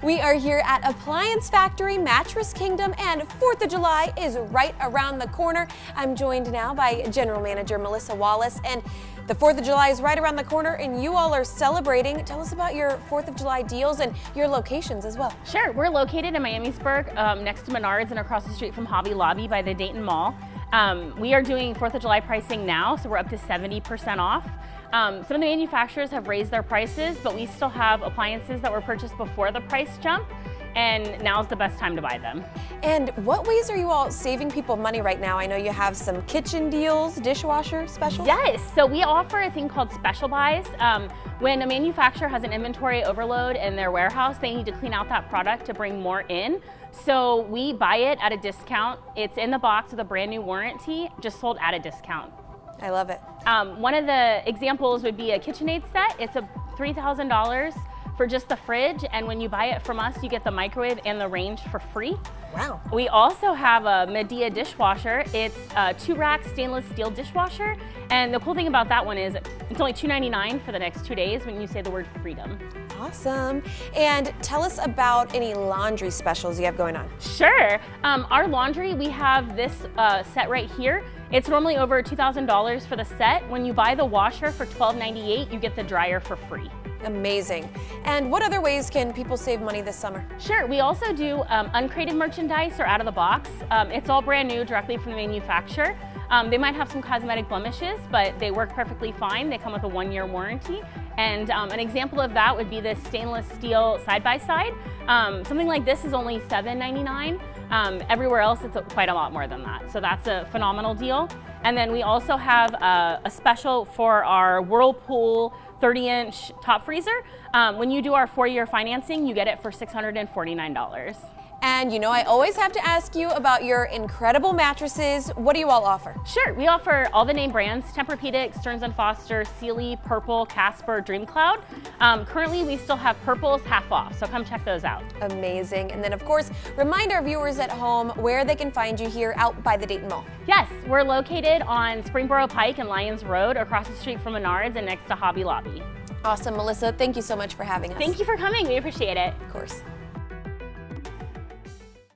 We are here at Appliance Factory Mattress Kingdom, and 4th of July is right around the corner. I'm joined now by General Manager Melissa Wallace, and the 4th of July is right around the corner and you all are celebrating. Tell us about your 4th of July deals and your locations as well. Sure, we're located in Miamisburg, next to Menards and across the street from Hobby Lobby by the Dayton Mall. We are doing 4th of July pricing now, so we're up to 70% off. Some of the manufacturers have raised their prices, but we still have appliances that were purchased before the price jump, and now's the best time to buy them. And what ways are you all saving people money right now? I know you have some kitchen deals, dishwasher specials. Yes, so we offer a thing called special buys. When a manufacturer has an inventory overload in their warehouse, they need to clean out that product to bring more in. So we buy it at a discount. It's in the box with a brand new warranty, just sold at a discount. I love it. One of the examples would be a KitchenAid set. It's a $3,000 for just the fridge, and when you buy it from us, you get the microwave and the range for free. Wow. We also have a Medea dishwasher. It's a 2-rack stainless steel dishwasher, and the cool thing about that one is it's only $2.99 for the next 2 days when you say the word freedom. Awesome. And tell us about any laundry specials you have going on. Sure. Our laundry, we have this set right here. It's normally over $2,000 for the set. When you buy the washer for $12.98, you get the dryer for free. Amazing. And what other ways can people save money this summer? Sure, we also do uncrated merchandise or out of the box. It's all brand new directly from the manufacturer. They might have some cosmetic blemishes, but they work perfectly fine. They come with a 1-year warranty. And an example of that would be this stainless steel side-by-side. Something like this is only $7.99. Everywhere else, it's quite a lot more than that. So that's a phenomenal deal. And then we also have a special for our Whirlpool 30-inch top freezer. When you do our 4-year financing, you get it for $649. And you know, I always have to ask you about your incredible mattresses. What do you all offer? Sure, we offer all the name brands: Tempur-Pedic, Stearns & Foster, Sealy, Purple, Casper, DreamCloud. Currently, we still have Purples half off, so come check those out. Amazing. And then, of course, remind our viewers at home where they can find you here out by the Dayton Mall. Yes, we're located on Springboro Pike and Lyons Road, across the street from Menards and next to Hobby Lobby. Awesome, Melissa. Thank you so much for having us. Thank you for coming. We appreciate it. Of course.